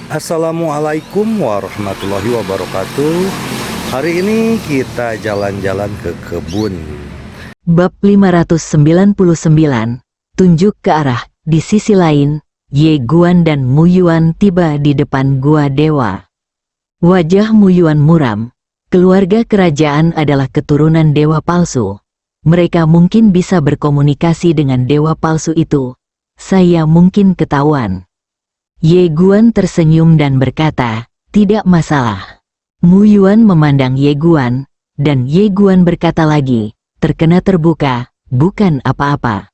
Assalamualaikum warahmatullahi wabarakatuh. Hari ini kita jalan-jalan ke kebun. Bab 599, tunjuk ke arah. Di sisi lain, Ye Guan dan Mu Yuan tiba di depan gua dewa. Wajah Mu Yuan muram. Keluarga kerajaan adalah keturunan dewa palsu. Mereka mungkin bisa berkomunikasi dengan dewa palsu itu. Saya mungkin ketahuan. Ye Guan tersenyum dan berkata, tidak masalah. Mu Yuan memandang Ye Guan, dan Ye Guan berkata lagi, terkena terbuka, bukan apa-apa.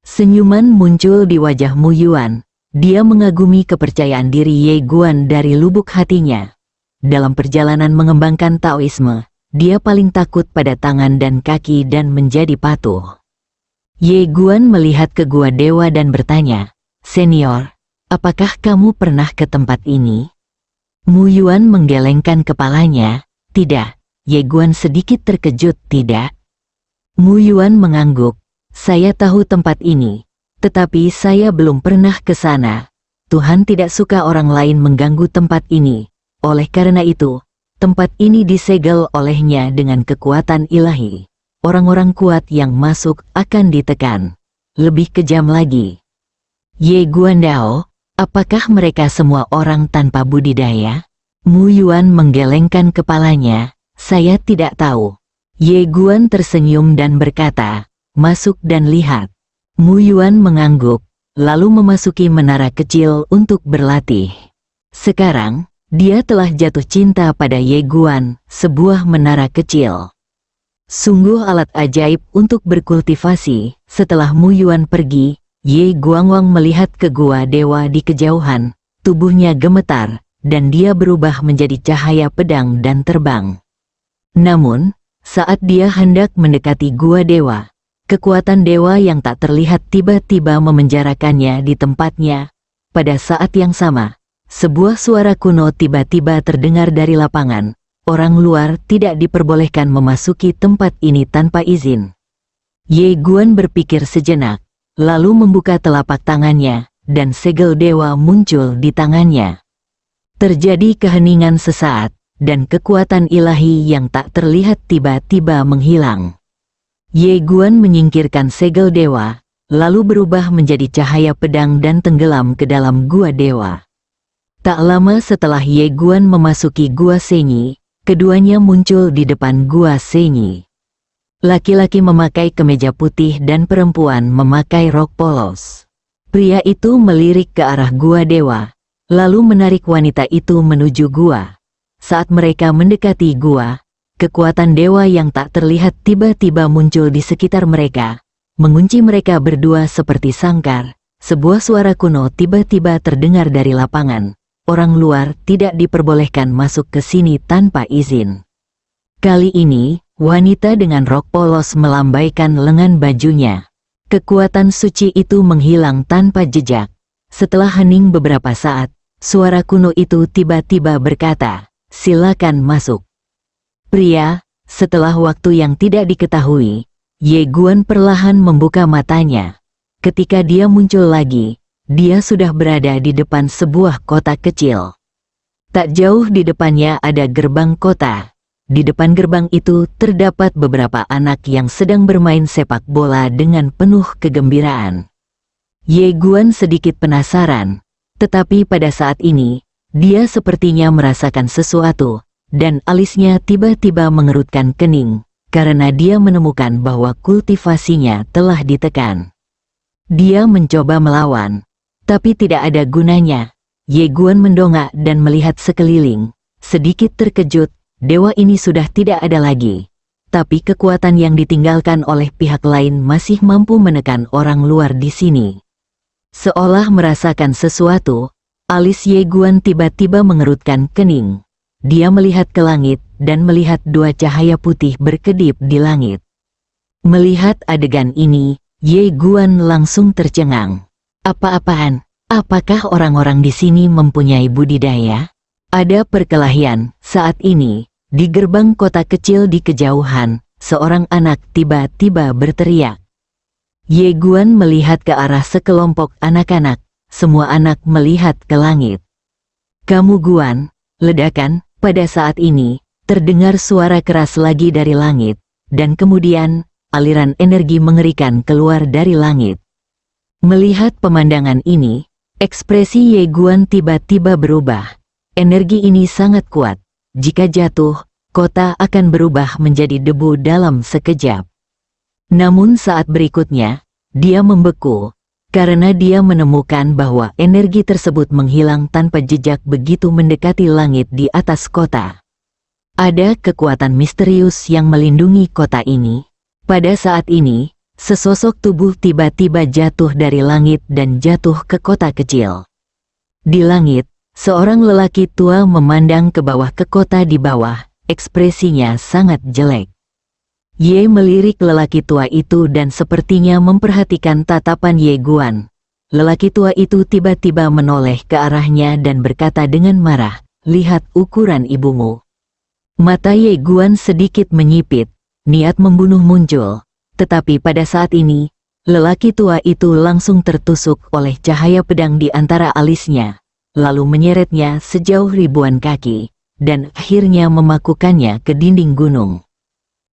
Senyuman muncul di wajah Mu Yuan. Dia mengagumi kepercayaan diri Ye Guan dari lubuk hatinya. Dalam perjalanan mengembangkan Taoisme, dia paling takut pada tangan dan kaki dan menjadi patuh. Ye Guan melihat ke gua dewa dan bertanya, Senior, apakah kamu pernah ke tempat ini? Mu Yuan menggelengkan kepalanya, tidak. Ye Guan sedikit terkejut, tidak. Mu Yuan mengangguk, saya tahu tempat ini, tetapi saya belum pernah ke sana. Tuhan tidak suka orang lain mengganggu tempat ini. Oleh karena itu, tempat ini disegel olehnya dengan kekuatan ilahi. Orang-orang kuat yang masuk akan ditekan. Lebih kejam lagi. Ye Guan Dao, apakah mereka semua orang tanpa budidaya? Mu Yuan menggelengkan kepalanya, saya tidak tahu. Ye Guan tersenyum dan berkata, masuk dan lihat. Mu Yuan mengangguk, lalu memasuki menara kecil untuk berlatih. Sekarang, dia telah jatuh cinta pada Ye Guan, sebuah menara kecil. Sungguh alat ajaib untuk berkultivasi. Setelah Mu Yuan pergi, Ye Guangwang melihat ke gua dewa di kejauhan, tubuhnya gemetar, dan dia berubah menjadi cahaya pedang dan terbang. Namun, saat dia hendak mendekati gua dewa, kekuatan dewa yang tak terlihat tiba-tiba memenjarakannya di tempatnya. Pada saat yang sama, sebuah suara kuno tiba-tiba terdengar dari lapangan. Orang luar tidak diperbolehkan memasuki tempat ini tanpa izin. Ye Guan berpikir sejenak, lalu membuka telapak tangannya, dan segel dewa muncul di tangannya. Terjadi keheningan sesaat, dan kekuatan ilahi yang tak terlihat tiba-tiba menghilang. Ye Guan menyingkirkan segel dewa, lalu berubah menjadi cahaya pedang dan tenggelam ke dalam gua dewa. Tak lama setelah Ye Guan memasuki gua Senyi, keduanya muncul di depan gua Senyi. Laki-laki memakai kemeja putih dan perempuan memakai rok polos. Pria itu melirik ke arah gua dewa, lalu menarik wanita itu menuju gua. Saat mereka mendekati gua, kekuatan dewa yang tak terlihat tiba-tiba muncul di sekitar mereka, mengunci mereka berdua seperti sangkar. Sebuah suara kuno tiba-tiba terdengar dari lapangan. Orang luar tidak diperbolehkan masuk ke sini tanpa izin. Kali ini, wanita dengan rok polos melambaikan lengan bajunya. Kekuatan suci itu menghilang tanpa jejak. Setelah hening beberapa saat, suara kuno itu tiba-tiba berkata, silakan masuk. Pria, setelah waktu yang tidak diketahui, Ye Guan perlahan membuka matanya. Ketika dia muncul lagi, dia sudah berada di depan sebuah kota kecil. Tak jauh di depannya ada gerbang kota. Di depan gerbang itu terdapat beberapa anak yang sedang bermain sepak bola dengan penuh kegembiraan. Ye Guan sedikit penasaran, tetapi pada saat ini, dia sepertinya merasakan sesuatu, dan alisnya tiba-tiba mengerutkan kening, karena dia menemukan bahwa kultivasinya telah ditekan. Dia mencoba melawan, tapi tidak ada gunanya. Ye Guan mendongak dan melihat sekeliling. Sedikit terkejut, dewa ini sudah tidak ada lagi. Tapi kekuatan yang ditinggalkan oleh pihak lain masih mampu menekan orang luar di sini. Seolah merasakan sesuatu, alis Ye Guan tiba-tiba mengerutkan kening. Dia melihat ke langit dan melihat dua cahaya putih berkedip di langit. Melihat adegan ini, Ye Guan langsung tercengang. Apa-apaan? Apakah orang-orang di sini mempunyai budidaya? Ada perkelahian. Saat ini, di gerbang kota kecil di kejauhan, seorang anak tiba-tiba berteriak. Ye Guan melihat ke arah sekelompok anak-anak. Semua anak melihat ke langit. Kamu Guan, ledakan, pada saat ini, terdengar suara keras lagi dari langit, dan kemudian, aliran energi mengerikan keluar dari langit. Melihat pemandangan ini, ekspresi Ye Guan tiba-tiba berubah. Energi ini sangat kuat. Jika jatuh, kota akan berubah menjadi debu dalam sekejap. Namun saat berikutnya, dia membeku, karena dia menemukan bahwa energi tersebut menghilang tanpa jejak begitu mendekati langit di atas kota. Ada kekuatan misterius yang melindungi kota ini. Pada saat ini, sesosok tubuh tiba-tiba jatuh dari langit dan jatuh ke kota kecil. Di langit, seorang lelaki tua memandang ke bawah ke kota di bawah, ekspresinya sangat jelek. Ye melirik lelaki tua itu dan sepertinya memperhatikan tatapan Ye Guan. Lelaki tua itu tiba-tiba menoleh ke arahnya dan berkata dengan marah, "Lihat ukuran ibumu." Mata Ye Guan sedikit menyipit, niat membunuh muncul. Tetapi pada saat ini, lelaki tua itu langsung tertusuk oleh cahaya pedang di antara alisnya, lalu menyeretnya sejauh ribuan kaki, dan akhirnya memakukannya ke dinding gunung.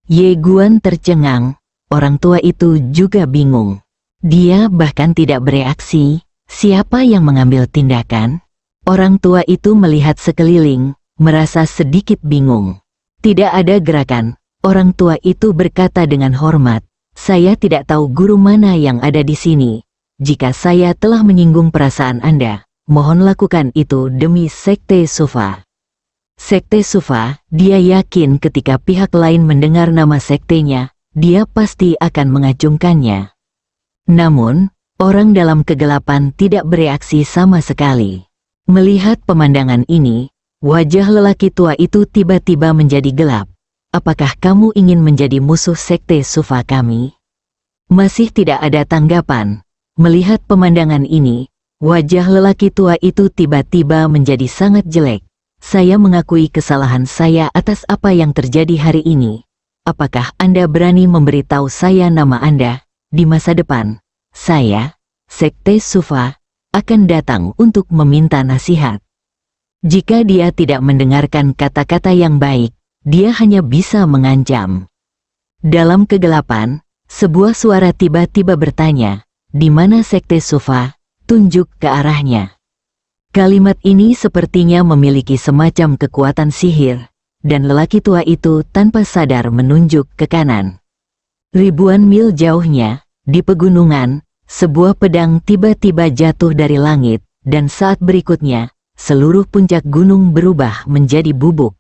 Ye Guan tercengang, orang tua itu juga bingung. Dia bahkan tidak bereaksi. Siapa yang mengambil tindakan? Orang tua itu melihat sekeliling, merasa sedikit bingung. Tidak ada gerakan. Orang tua itu berkata dengan hormat, "Saya tidak tahu guru mana yang ada di sini. Jika saya telah menyinggung perasaan Anda, mohon lakukan itu demi Sekte Sufa." Sekte Sufa, dia yakin ketika pihak lain mendengar nama sektenya, dia pasti akan mengacungkannya. Namun, orang dalam kegelapan tidak bereaksi sama sekali. Melihat pemandangan ini, wajah lelaki tua itu tiba-tiba menjadi gelap. "Apakah kamu ingin menjadi musuh Sekte Sufa kami?" Masih tidak ada tanggapan. Melihat pemandangan ini, wajah lelaki tua itu tiba-tiba menjadi sangat jelek. "Saya mengakui kesalahan saya atas apa yang terjadi hari ini. Apakah Anda berani memberitahu saya nama Anda? Di masa depan, saya, Sekte Sufa, akan datang untuk meminta nasihat." Jika dia tidak mendengarkan kata-kata yang baik, dia hanya bisa mengancam. Dalam kegelapan, sebuah suara tiba-tiba bertanya, "Di mana Sekte Sufa? Tunjuk ke arahnya." Kalimat ini sepertinya memiliki semacam kekuatan sihir, dan lelaki tua itu tanpa sadar menunjuk ke kanan. Ribuan mil jauhnya, di pegunungan, sebuah pedang tiba-tiba jatuh dari langit, dan saat berikutnya, seluruh puncak gunung berubah menjadi bubuk.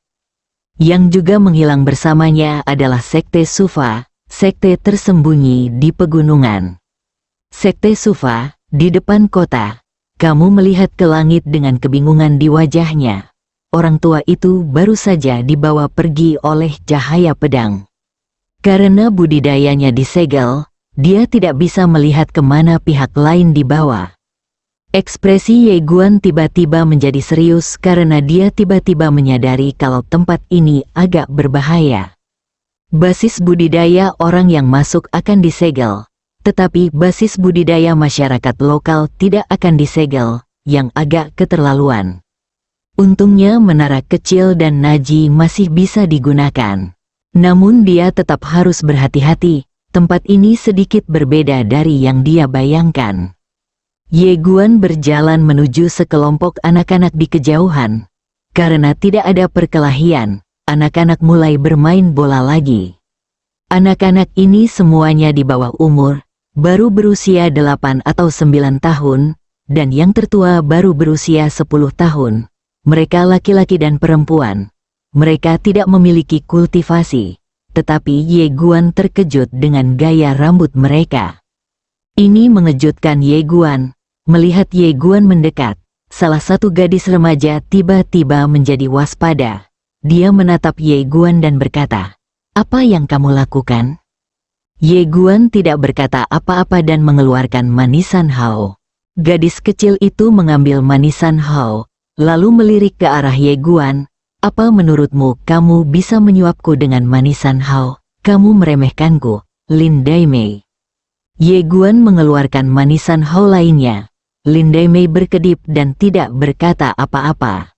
Yang juga menghilang bersamanya adalah Sekte Sufa, sekte tersembunyi di pegunungan. Sekte Sufa, di depan kota. Kamu melihat ke langit dengan kebingungan di wajahnya. Orang tua itu baru saja dibawa pergi oleh cahaya pedang. Karena budidayanya disegel, dia tidak bisa melihat kemana pihak lain dibawa. Ekspresi Ye Guan tiba-tiba menjadi serius karena dia tiba-tiba menyadari kalau tempat ini agak berbahaya. Basis budidaya orang yang masuk akan disegel. Tetapi basis budidaya masyarakat lokal tidak akan disegel, yang agak keterlaluan. Untungnya menara kecil dan Naji masih bisa digunakan. Namun dia tetap harus berhati-hati, tempat ini sedikit berbeda dari yang dia bayangkan. Ye Guan berjalan menuju sekelompok anak-anak di kejauhan. Karena tidak ada perkelahian, anak-anak mulai bermain bola lagi. Anak-anak ini semuanya di bawah umur, baru berusia 8 atau 9 tahun, dan yang tertua baru berusia 10 tahun. Mereka laki-laki dan perempuan. Mereka tidak memiliki kultivasi, tetapi Ye Guan terkejut dengan gaya rambut mereka. Ini mengejutkan Ye Guan. Melihat Ye Guan mendekat, salah satu gadis remaja tiba-tiba menjadi waspada. Dia menatap Ye Guan dan berkata, "Apa yang kamu lakukan?" Ye Guan tidak berkata apa-apa dan mengeluarkan manisan hao. Gadis kecil itu mengambil manisan hao, lalu melirik ke arah Ye Guan. "Apa menurutmu kamu bisa menyuapku dengan manisan hao? Kamu meremehkanku, Lin Daimei." Ye Guan mengeluarkan manisan hao lainnya. Lin Daimei berkedip dan tidak berkata apa-apa.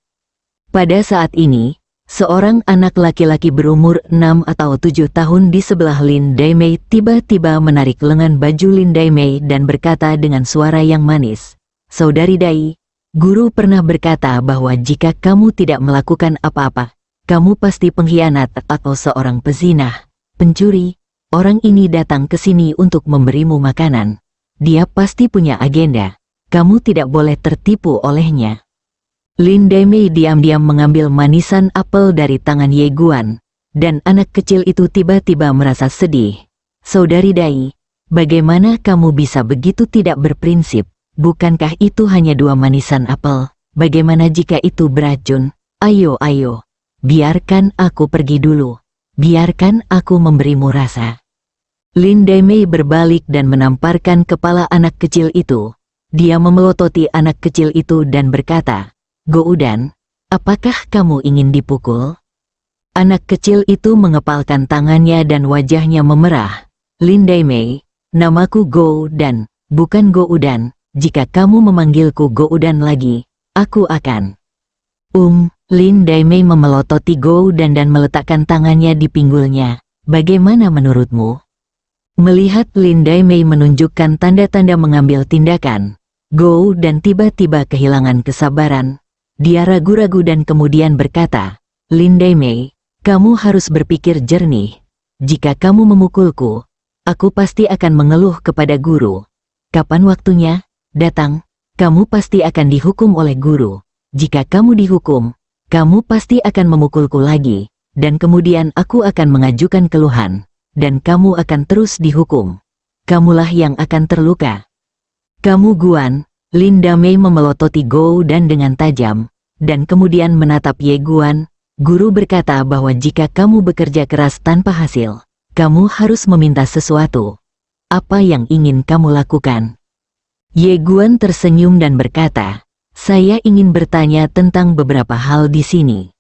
Pada saat ini, seorang anak laki-laki berumur 6 atau 7 tahun di sebelah Lin Daimei tiba-tiba menarik lengan baju Lin Daimei dan berkata dengan suara yang manis, "Saudari Dai, guru pernah berkata bahwa jika kamu tidak melakukan apa-apa, kamu pasti pengkhianat atau seorang pezinah, pencuri. Orang ini datang ke sini untuk memberimu makanan. Dia pasti punya agenda. Kamu tidak boleh tertipu olehnya." Lin Daimei diam-diam mengambil manisan apel dari tangan Ye Guan, dan anak kecil itu tiba-tiba merasa sedih. "Saudari Dai, bagaimana kamu bisa begitu tidak berprinsip? Bukankah itu hanya 2 manisan apel? Bagaimana jika itu beracun? Ayo, biarkan aku pergi dulu. Biarkan aku memberimu rasa." Lin Daimei berbalik dan menamparkan kepala anak kecil itu. Dia memelototi anak kecil itu dan berkata, "Goudan, apakah kamu ingin dipukul?" Anak kecil itu mengepalkan tangannya dan wajahnya memerah. "Lin Daimei, namaku Goudan, bukan Goudan. Jika kamu memanggilku Goudan lagi, aku akan..." Lin Daimei memelototi Goudan dan meletakkan tangannya di pinggulnya. "Bagaimana menurutmu?" Melihat Lin Daimei menunjukkan tanda-tanda mengambil tindakan, Goudan tiba-tiba kehilangan kesabaran. Dia ragu-ragu dan kemudian berkata, "Lin Daimei, kamu harus berpikir jernih. Jika kamu memukulku, aku pasti akan mengeluh kepada guru. Kapan waktunya datang, kamu pasti akan dihukum oleh guru. Jika kamu dihukum, kamu pasti akan memukulku lagi, dan kemudian aku akan mengajukan keluhan, dan kamu akan terus dihukum. Kamulah yang akan terluka." "Kamu Guan." Lin Daimei memelototi Goudan dengan tajam, dan kemudian menatap Ye Guan. "Guru berkata bahwa jika kamu bekerja keras tanpa hasil, kamu harus meminta sesuatu. Apa yang ingin kamu lakukan?" Ye Guan tersenyum dan berkata, "Saya ingin bertanya tentang beberapa hal di sini."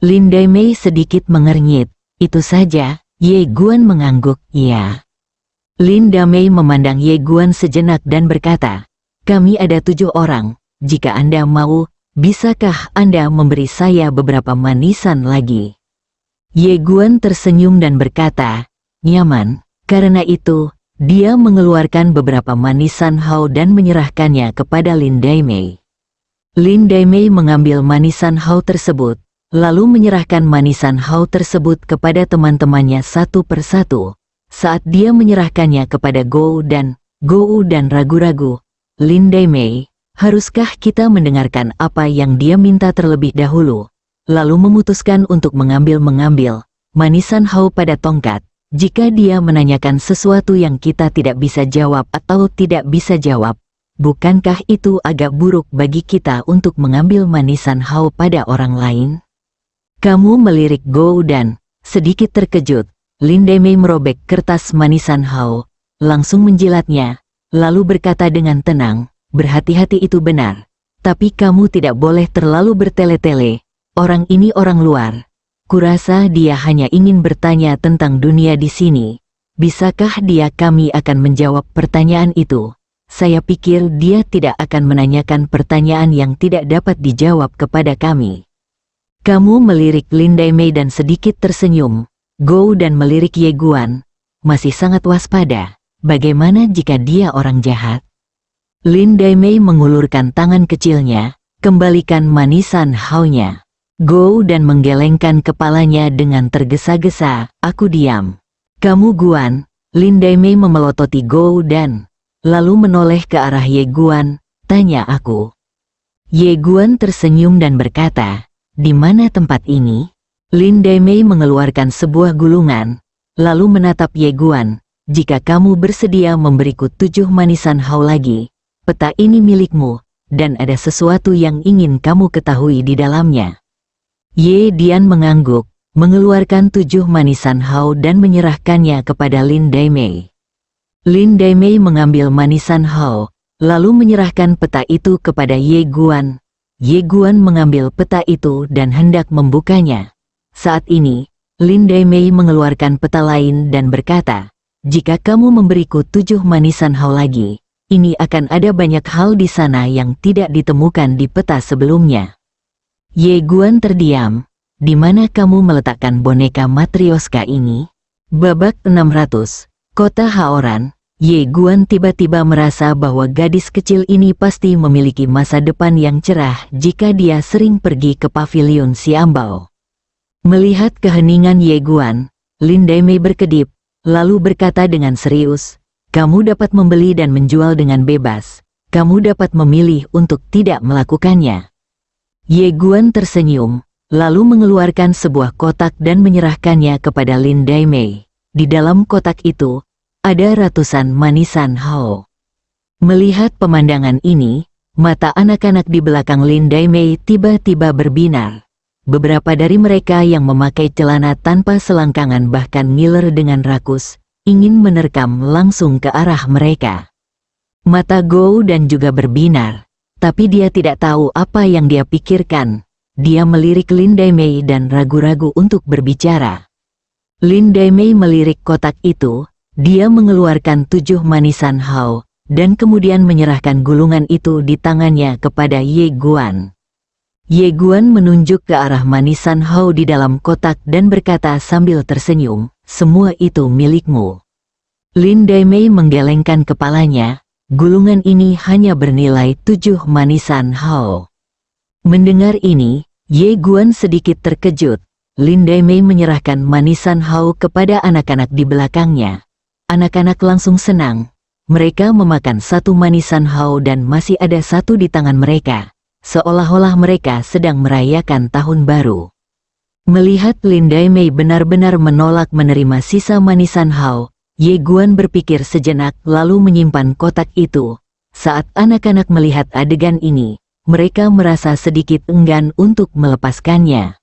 Lin Daimei sedikit mengernyit. "Itu saja?" Ye Guan mengangguk, "Iya." Lin Daimei memandang Ye Guan sejenak dan berkata, "Kami ada 7 orang. Jika Anda mau, bisakah Anda memberi saya beberapa manisan lagi?" Ye Guan tersenyum dan berkata, "Nyaman." Karena itu, dia mengeluarkan beberapa manisan hao dan menyerahkannya kepada Lin Daimei. Lin Daimei mengambil manisan hao tersebut, lalu menyerahkan manisan hao tersebut kepada teman-temannya satu persatu. Saat dia menyerahkannya kepada Goudan ragu-ragu. "Lin Daimei, haruskah kita mendengarkan apa yang dia minta terlebih dahulu, lalu memutuskan untuk mengambil manisan hao pada tongkat? Jika dia menanyakan sesuatu yang kita tidak bisa jawab atau tidak bisa jawab, bukankah itu agak buruk bagi kita untuk mengambil manisan hao pada orang lain?" Kamu melirik Goudan. Sedikit terkejut, Lin Daimei merobek kertas manisan hao, langsung menjilatnya, lalu berkata dengan tenang, "Berhati-hati itu benar. Tapi kamu tidak boleh terlalu bertele-tele. Orang ini orang luar. Kurasa dia hanya ingin bertanya tentang dunia di sini. Bisakah dia kami akan menjawab pertanyaan itu? Saya pikir dia tidak akan menanyakan pertanyaan yang tidak dapat dijawab kepada kami." Kamu melirik Lin Daimei dan sedikit tersenyum. Goudan melirik Ye Guan. Masih sangat waspada. Bagaimana jika dia orang jahat? Lin Daimei mengulurkan tangan kecilnya, kembalikan manisan hao-nya. Goudan menggelengkan kepalanya dengan tergesa-gesa. "Aku diam." "Kamu Guan." Lin Daimei memelototi Goudan, lalu menoleh ke arah Ye Guan. "Tanya aku." Ye Guan tersenyum dan berkata, "Di mana tempat ini?" Lin Daimei mengeluarkan sebuah gulungan, lalu menatap Ye Guan. "Jika kamu bersedia memberiku 7 manisan hao lagi, peta ini milikmu, dan ada sesuatu yang ingin kamu ketahui di dalamnya." Ye Dian mengangguk, mengeluarkan 7 manisan hao dan menyerahkannya kepada Lin Daimei. Lin Daimei mengambil manisan hao, lalu menyerahkan peta itu kepada Ye Guan. Ye Guan mengambil peta itu dan hendak membukanya. Saat ini, Lin Daimei mengeluarkan peta lain dan berkata, "Jika kamu memberiku 7 manisan hao lagi, ini akan ada banyak hal di sana yang tidak ditemukan di peta sebelumnya." Ye Guan terdiam. Di mana kamu meletakkan boneka Matryoshka ini? Babak 600. Kota Haoran. Ye Guan tiba-tiba merasa bahwa gadis kecil ini pasti memiliki masa depan yang cerah jika dia sering pergi ke pavilion Xiambao. Melihat keheningan Ye Guan, Lin Daimei berkedip, lalu berkata dengan serius, "Kamu dapat membeli dan menjual dengan bebas. Kamu dapat memilih untuk tidak melakukannya." Ye Guan tersenyum, lalu mengeluarkan sebuah kotak dan menyerahkannya kepada Lin Daimei. Di dalam kotak itu, ada ratusan manisan hao. Melihat pemandangan ini, mata anak-anak di belakang Lin Daimei tiba-tiba berbinar. Beberapa dari mereka yang memakai celana tanpa selangkangan bahkan ngiler dengan rakus, ingin menerkam langsung ke arah mereka. Mata Gou dan juga berbinar, tapi dia tidak tahu apa yang dia pikirkan. Dia melirik Lin Daimei dan ragu-ragu untuk berbicara. Lin Daimei melirik kotak itu, dia mengeluarkan 7 manisan hao, dan kemudian menyerahkan gulungan itu di tangannya kepada Ye Guan. Ye Guan menunjuk ke arah manisan hao di dalam kotak dan berkata sambil tersenyum, "Semua itu milikmu." Lin Daimei menggelengkan kepalanya, gulungan ini hanya bernilai 7 manisan hao. Mendengar ini, Ye Guan sedikit terkejut. Lin Daimei menyerahkan manisan hao kepada anak-anak di belakangnya. Anak-anak langsung senang. Mereka memakan 1 manisan hao dan masih ada 1 di tangan mereka. Seolah-olah mereka sedang merayakan tahun baru. Melihat Lin Daimei benar-benar menolak menerima sisa manisan hao, Ye Guan berpikir sejenak lalu menyimpan kotak itu. Saat anak-anak melihat adegan ini, mereka merasa sedikit enggan untuk melepaskannya.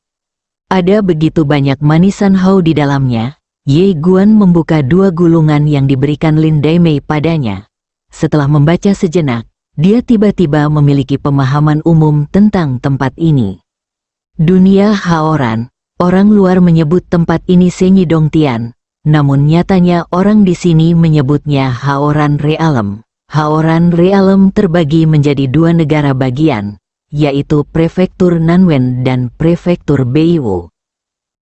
Ada begitu banyak manisan hao di dalamnya. Ye Guan membuka 2 gulungan yang diberikan Lin Daimei padanya. Setelah membaca sejenak, dia tiba-tiba memiliki pemahaman umum tentang tempat ini. Dunia Haoran, orang luar menyebut tempat ini Senyi Dongtian, namun nyatanya orang di sini menyebutnya Haoran Realem. Haoran Realem terbagi menjadi 2 negara bagian, yaitu Prefektur Nanwen dan Prefektur Beiwu.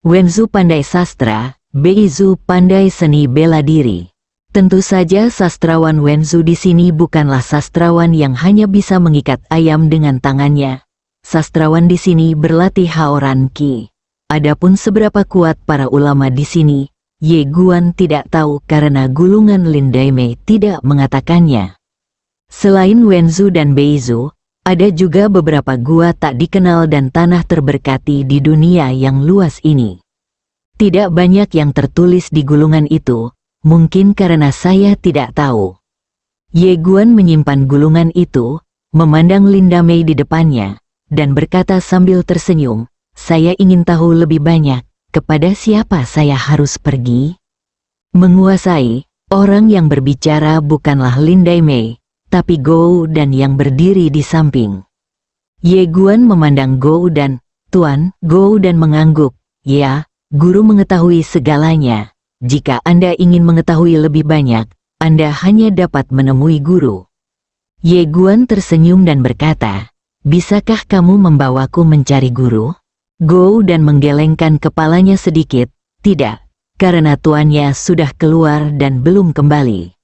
Wenzhou pandai sastra, Beizu pandai seni bela diri. Tentu saja sastrawan Wenzhou di sini bukanlah sastrawan yang hanya bisa mengikat ayam dengan tangannya. Sastrawan di sini berlatih Haoran Qi. Adapun seberapa kuat para ulama di sini, Ye Guan tidak tahu karena gulungan Lin Daimei tidak mengatakannya. Selain Wenzhou dan Beizu, ada juga beberapa gua tak dikenal dan tanah terberkati di dunia yang luas ini. Tidak banyak yang tertulis di gulungan itu. Mungkin karena saya tidak tahu. Ye Guan menyimpan gulungan itu, memandang Lin Daimei di depannya, dan berkata sambil tersenyum, "Saya ingin tahu lebih banyak, kepada siapa saya harus pergi?" Menguasai, orang yang berbicara bukanlah Lin Daimei, tapi Gou dan yang berdiri di samping. Ye Guan memandang Gou dan, "Tuan," Gou dan mengangguk, "Ya, guru mengetahui segalanya. Jika Anda ingin mengetahui lebih banyak, Anda hanya dapat menemui guru." Ye Guan tersenyum dan berkata, "Bisakah kamu membawaku mencari guru?" Gou dan menggelengkan kepalanya sedikit, "Tidak, karena tuannya sudah keluar dan belum kembali."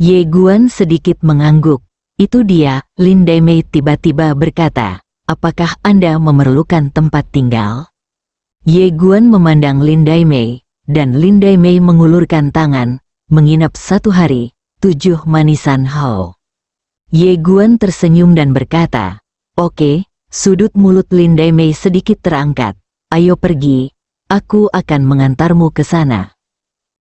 Ye Guan sedikit mengangguk. "Itu dia," Lin Daimei tiba-tiba berkata, "Apakah Anda memerlukan tempat tinggal?" Ye Guan memandang Lin Daimei, dan Lin Daimei mengulurkan tangan, "Menginap 1 hari, 7 manisan hao." Ye Guan tersenyum dan berkata, "Oke." Sudut mulut Lin Daimei sedikit terangkat, "Ayo pergi, aku akan mengantarmu ke sana."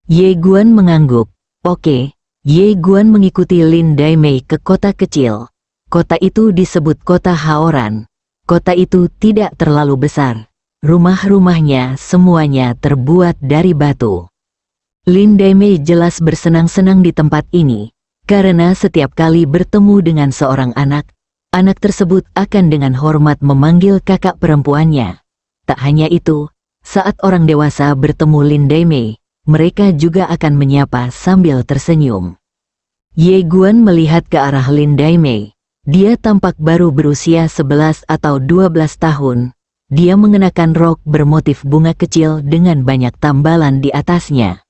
Ye Guan mengangguk, "Oke." Ye Guan mengikuti Lin Daimei ke kota kecil. Kota itu disebut kota Haoran. Kota itu tidak terlalu besar. Rumah-rumahnya semuanya terbuat dari batu. Lin Daimei jelas bersenang-senang di tempat ini, karena setiap kali bertemu dengan seorang anak, anak tersebut akan dengan hormat memanggil kakak perempuannya. Tak hanya itu, saat orang dewasa bertemu Lin Daimei, mereka juga akan menyapa sambil tersenyum. Ye Guan melihat ke arah Lin Daimei. Dia tampak baru berusia 11 atau 12 tahun, Dia mengenakan rok bermotif bunga kecil dengan banyak tambalan di atasnya.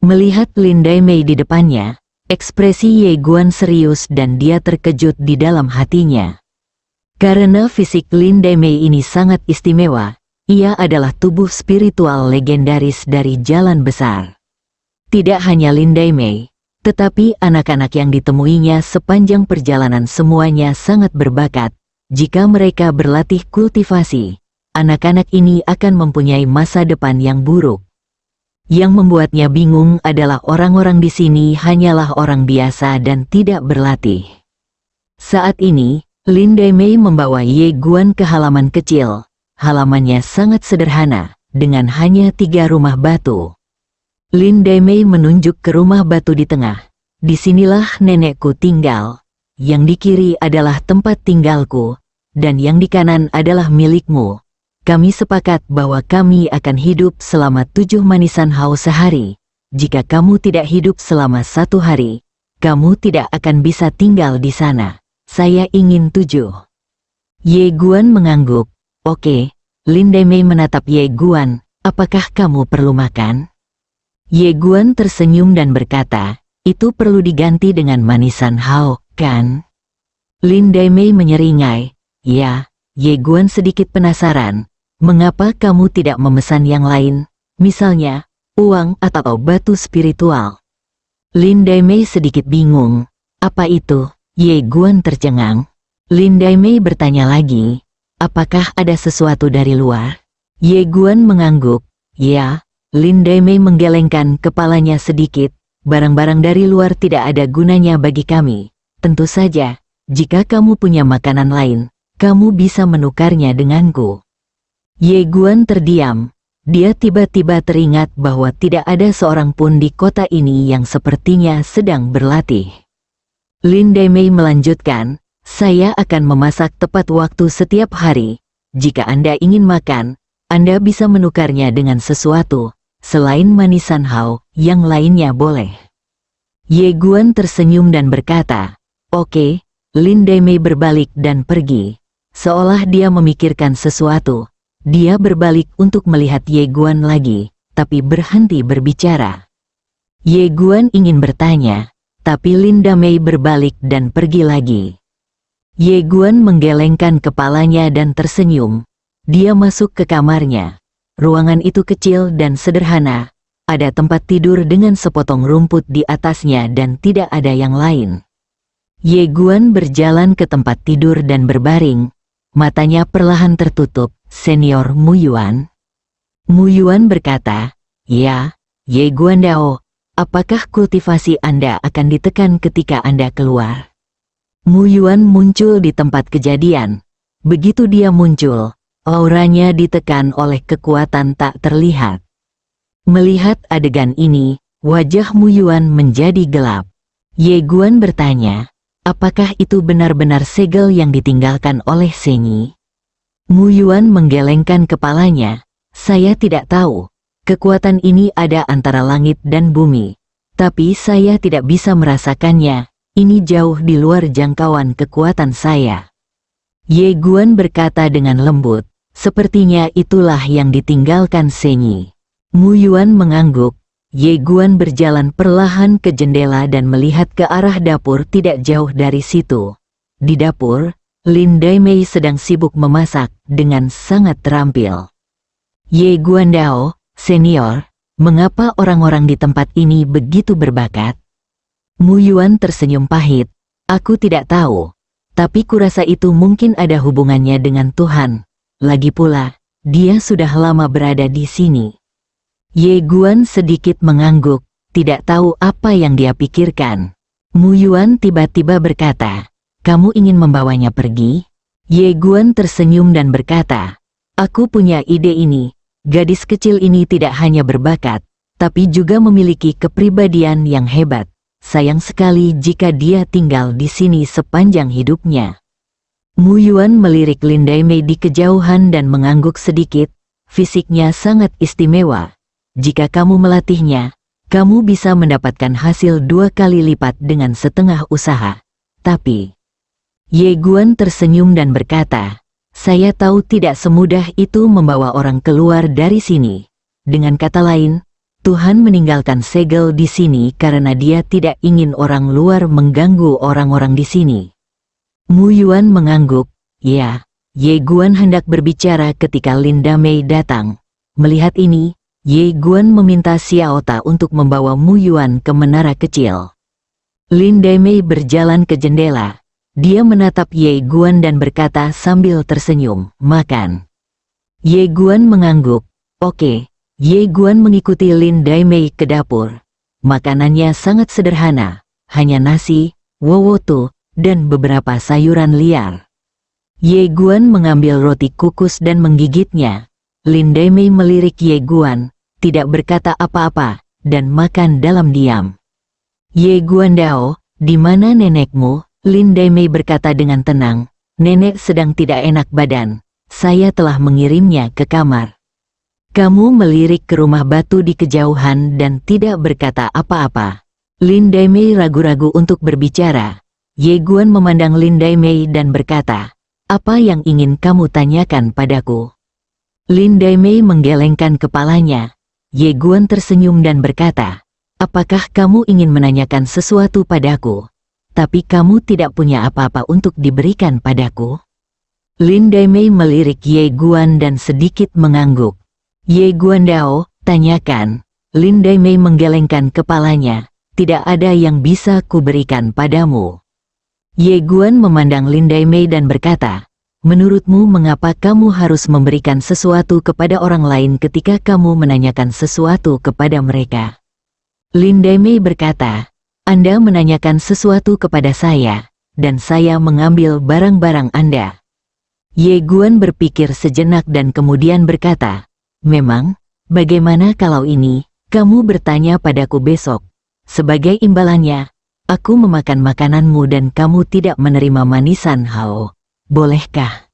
Melihat Lin Daimei di depannya, ekspresi Ye Guan serius dan dia terkejut di dalam hatinya. Karena fisik Lin Daimei ini sangat istimewa, ia adalah tubuh spiritual legendaris dari Jalan Besar. Tidak hanya Lin Daimei, tetapi anak-anak yang ditemuinya sepanjang perjalanan semuanya sangat berbakat. Jika mereka berlatih kultivasi, anak-anak ini akan mempunyai masa depan yang buruk. Yang membuatnya bingung adalah orang-orang di sini hanyalah orang biasa dan tidak berlatih. Saat ini, Lin Daimei membawa Ye Guan ke halaman kecil. Halamannya sangat sederhana, dengan hanya 3 rumah batu. Lin Daimei menunjuk ke rumah batu di tengah. Disinilah nenekku tinggal. Yang di kiri adalah tempat tinggalku, dan yang di kanan adalah milikmu. Kami sepakat bahwa kami akan hidup selama 7 manisan hao sehari. Jika kamu tidak hidup selama 1 hari, kamu tidak akan bisa tinggal di sana. Saya ingin 7. Ye Guan mengangguk. Oke. Lin Daimei menatap Ye Guan. Apakah kamu perlu makan? Ye Guan tersenyum dan berkata, itu perlu diganti dengan manisan hao, kan? Lin Daimei menyeringai. Ya. Ye Guan sedikit penasaran. Mengapa kamu tidak memesan yang lain, misalnya, uang atau batu spiritual? Lin Daimei sedikit bingung. Apa itu? Ye Guan tercengang. Lin Daimei bertanya lagi, apakah ada sesuatu dari luar? Ye Guan mengangguk. Ya. Lin Daimei menggelengkan kepalanya sedikit. Barang-barang dari luar tidak ada gunanya bagi kami. Tentu saja, jika kamu punya makanan lain, kamu bisa menukarnya denganku. Ye Guan terdiam. Dia tiba-tiba teringat bahwa tidak ada seorang pun di kota ini yang sepertinya sedang berlatih. Lin Daimei melanjutkan, saya akan memasak tepat waktu setiap hari. Jika Anda ingin makan, Anda bisa menukarnya dengan sesuatu, selain manisan hao, yang lainnya boleh. Ye Guan tersenyum dan berkata, oke. Lin Daimei berbalik dan pergi. Seolah dia memikirkan sesuatu. Dia berbalik untuk melihat Ye Guan lagi, tapi berhenti berbicara. Ye Guan ingin bertanya, tapi Lin Daimei berbalik dan pergi lagi. Ye Guan menggelengkan kepalanya dan tersenyum. Dia masuk ke kamarnya. Ruangan itu kecil dan sederhana. Ada tempat tidur dengan sepotong rumput di atasnya dan tidak ada yang lain. Ye Guan berjalan ke tempat tidur dan berbaring. Matanya perlahan tertutup. Senior Mu Yuan. Mu Yuan berkata, ya, Ye Guan Dao, apakah kultivasi Anda akan ditekan ketika Anda keluar? Mu Yuan muncul di tempat kejadian. Begitu dia muncul, auranya ditekan oleh kekuatan tak terlihat. Melihat adegan ini, wajah Mu Yuan menjadi gelap. Ye Guan bertanya, apakah itu benar-benar segel yang ditinggalkan oleh Senyi? Mu Yuan menggelengkan kepalanya. Saya tidak tahu. Kekuatan ini ada antara langit dan bumi. Tapi saya tidak bisa merasakannya. Ini jauh di luar jangkauan kekuatan saya. Ye Guan berkata dengan lembut. Sepertinya itulah yang ditinggalkan Senyi. Mu Yuan mengangguk. Ye Guan berjalan perlahan ke jendela dan melihat ke arah dapur tidak jauh dari situ. Di dapur, Lin Daimei sedang sibuk memasak dengan sangat terampil. Ye Guan Dao, senior, mengapa orang-orang di tempat ini begitu berbakat? Mu Yuan tersenyum pahit. Aku tidak tahu. Tapi kurasa itu mungkin ada hubungannya dengan Tuhan. Lagi pula, dia sudah lama berada di sini. Ye Guan sedikit mengangguk, tidak tahu apa yang dia pikirkan. Mu Yuan tiba-tiba berkata, kamu ingin membawanya pergi? Ye Guan tersenyum dan berkata, aku punya ide ini. Gadis kecil ini tidak hanya berbakat, tapi juga memiliki kepribadian yang hebat. Sayang sekali jika dia tinggal di sini sepanjang hidupnya. Mu Yuan melirik Lin Daimei di kejauhan dan mengangguk sedikit. Fisiknya sangat istimewa. Jika kamu melatihnya, kamu bisa mendapatkan hasil 2 kali lipat dengan setengah usaha. Tapi Ye Guan tersenyum dan berkata, Saya tahu tidak semudah itu membawa orang keluar dari sini. Dengan kata lain, Tuhan meninggalkan segel di sini karena dia tidak ingin orang luar mengganggu orang-orang di sini. Mu Yuan mengangguk. Ya, Ye Guan hendak berbicara ketika Lin Damei datang. Melihat ini, Ye Guan meminta Xiao Ta untuk membawa Mu Yuan ke menara kecil. Lin Damei berjalan ke jendela. Dia menatap Ye Guan dan berkata sambil tersenyum, "Makan." Ye Guan mengangguk. Oke. Ye Guan mengikuti Lin Damei ke dapur. Makanannya sangat sederhana, hanya nasi, wowoto, dan beberapa sayuran liar. Ye Guan mengambil roti kukus dan menggigitnya. Lin Damei melirik Ye Guan, tidak berkata apa-apa, dan makan dalam diam. Ye Guan Dao, di mana nenekmu? Lin Damei berkata dengan tenang, "Nenek sedang tidak enak badan. Saya telah mengirimnya ke kamar." Kamu melirik ke rumah batu di kejauhan dan tidak berkata apa-apa. Lin Damei ragu-ragu untuk berbicara. Ye Guan memandang Lin Damei dan berkata, "Apa yang ingin kamu tanyakan padaku?" Lin Damei menggelengkan kepalanya. Ye Guan tersenyum dan berkata, "Apakah kamu ingin menanyakan sesuatu padaku? Tapi kamu tidak punya apa-apa untuk diberikan padaku?" Lin Damei melirik Ye Guan dan sedikit mengangguk. "Ye Guan Dao, tanyakan." Lin Damei menggelengkan kepalanya. "Tidak ada yang bisa kuberikan padamu." Ye Guan memandang Lin Damei dan berkata, "Menurutmu mengapa kamu harus memberikan sesuatu kepada orang lain ketika kamu menanyakan sesuatu kepada mereka?" Lin Damei berkata, "Anda menanyakan sesuatu kepada saya, dan saya mengambil barang-barang Anda." Ye Guan berpikir sejenak dan kemudian berkata, "Memang, bagaimana kalau ini, kamu bertanya padaku besok. Sebagai imbalannya, aku memakan makananmu dan kamu tidak menerima manisan hao. Bolehkah?"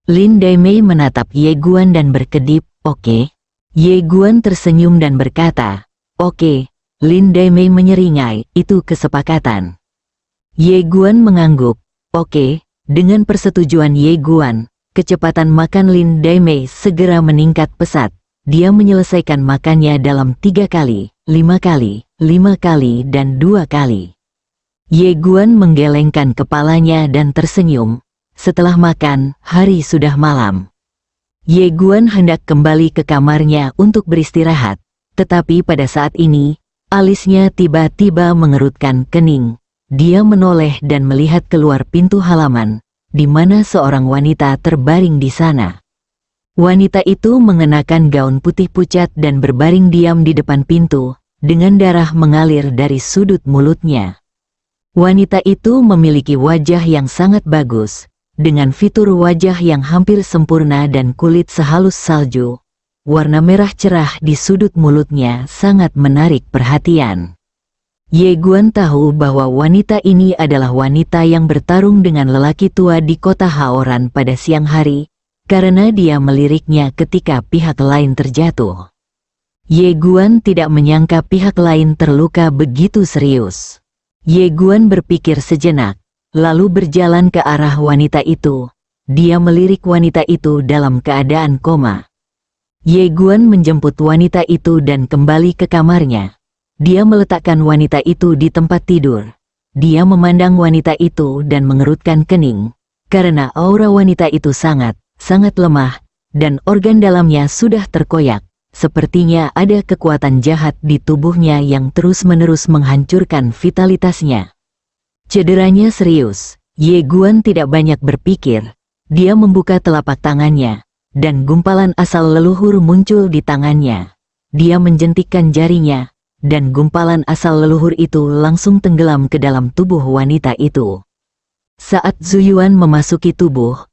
Lin Damei menatap Ye Guan dan berkedip, "Oke." Ye Guan tersenyum dan berkata, "Oke." Lin Damei menyeringai, "Itu kesepakatan." Ye Guan mengangguk. Oke, dengan persetujuan Ye Guan, kecepatan makan Lin Damei segera meningkat pesat. Dia menyelesaikan makannya dalam 3 kali, 5 kali, 5 kali dan 2 kali. Ye Guan menggelengkan kepalanya dan tersenyum. Setelah makan, hari sudah malam. Ye Guan hendak kembali ke kamarnya untuk beristirahat. Tetapi pada saat ini, alisnya tiba-tiba mengerutkan kening. Dia menoleh dan melihat keluar pintu halaman, di mana seorang wanita terbaring di sana. Wanita itu mengenakan gaun putih pucat dan berbaring diam di depan pintu, dengan darah mengalir dari sudut mulutnya. Wanita itu memiliki wajah yang sangat bagus, dengan fitur wajah yang hampir sempurna dan kulit sehalus salju. Warna merah cerah di sudut mulutnya sangat menarik perhatian. Ye Guan tahu bahwa wanita ini adalah wanita yang bertarung dengan lelaki tua di kota Haoran pada siang hari, karena dia meliriknya ketika pihak lain terjatuh. Ye Guan tidak menyangka pihak lain terluka begitu serius. Ye Guan berpikir sejenak, lalu berjalan ke arah wanita itu. Dia melirik wanita itu dalam keadaan koma. Ye Guan menjemput wanita itu dan kembali ke kamarnya. Dia meletakkan wanita itu di tempat tidur. Dia memandang wanita itu dan mengerutkan kening, karena aura wanita itu sangat lemah, dan organ dalamnya sudah terkoyak. Sepertinya ada kekuatan jahat di tubuhnya yang terus-menerus menghancurkan vitalitasnya. Cederanya serius. Ye Guan tidak banyak berpikir. Dia membuka telapak tangannya, dan gumpalan asal leluhur muncul di tangannya. Dia menjentikkan jarinya, dan gumpalan asal leluhur itu langsung tenggelam ke dalam tubuh wanita itu. Saat Zuyuan memasuki tubuh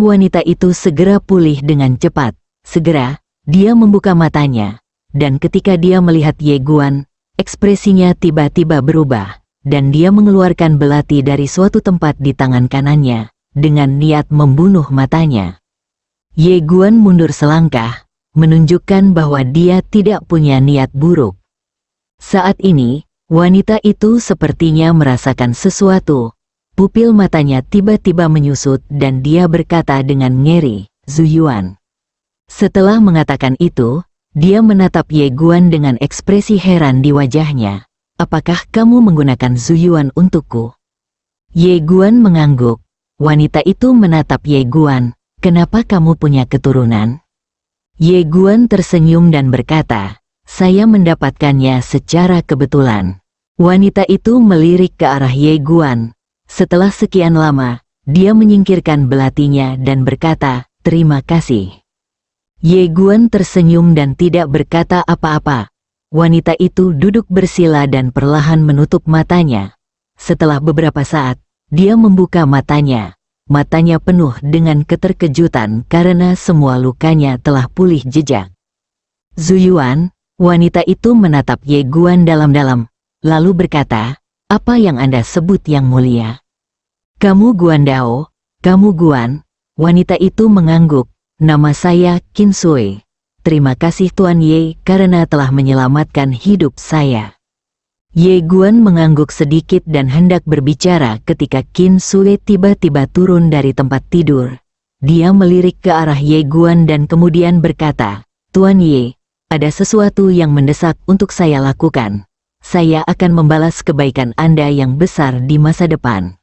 wanita itu segera pulih dengan cepat. Segera, dia membuka matanya, dan ketika dia melihat Ye Guan, ekspresinya tiba-tiba berubah, dan dia mengeluarkan belati dari suatu tempat di tangan kanannya, dengan niat membunuh matanya. Ye Guan mundur selangkah, menunjukkan bahwa dia tidak punya niat buruk. Saat ini, wanita itu sepertinya merasakan sesuatu. Pupil matanya tiba-tiba menyusut dan dia berkata dengan ngeri, "Zuyuan." Setelah mengatakan itu, dia menatap Ye Guan dengan ekspresi heran di wajahnya. "Apakah kamu menggunakan Zuyuan untukku?" Ye Guan mengangguk. Wanita itu menatap Ye Guan, "Kenapa kamu punya keturunan?" Ye Guan tersenyum dan berkata, "Saya mendapatkannya secara kebetulan." Wanita itu melirik ke arah Ye Guan. Setelah sekian lama, dia menyingkirkan belatinya dan berkata, "Terima kasih." Ye Guan tersenyum dan tidak berkata apa-apa. Wanita itu duduk bersila dan perlahan menutup matanya. Setelah beberapa saat, dia membuka matanya. Matanya penuh dengan keterkejutan karena semua lukanya telah pulih jejak. "Zuyuan," wanita itu menatap Ye Guan dalam-dalam, lalu berkata, "Apa yang Anda sebut yang mulia?" "Kamu Guan Dao, kamu Guan." Wanita itu mengangguk, "Nama saya Qin Sui. Terima kasih Tuan Ye karena telah menyelamatkan hidup saya." Ye Guan mengangguk sedikit dan hendak berbicara ketika Qin Sui tiba-tiba turun dari tempat tidur. Dia melirik ke arah Ye Guan dan kemudian berkata, "Tuan Ye, ada sesuatu yang mendesak untuk saya lakukan. Saya akan membalas kebaikan Anda yang besar di masa depan."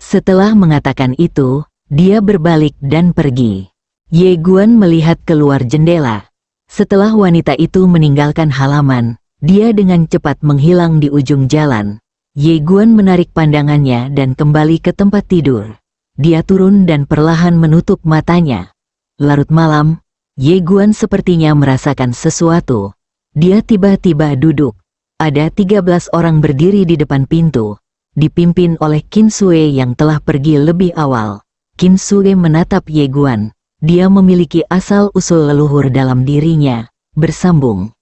Setelah mengatakan itu, dia berbalik dan pergi. Ye Guan melihat keluar jendela. Setelah wanita itu meninggalkan halaman, dia dengan cepat menghilang di ujung jalan. Ye Guan menarik pandangannya dan kembali ke tempat tidur. Dia turun dan perlahan menutup matanya. Larut malam, Ye Guan sepertinya merasakan sesuatu. Dia tiba-tiba duduk. Ada 13 orang berdiri di depan pintu, dipimpin oleh Qin Sui yang telah pergi lebih awal. Qin Sui menatap Ye Guan. Dia memiliki asal-usul leluhur dalam dirinya, bersambung.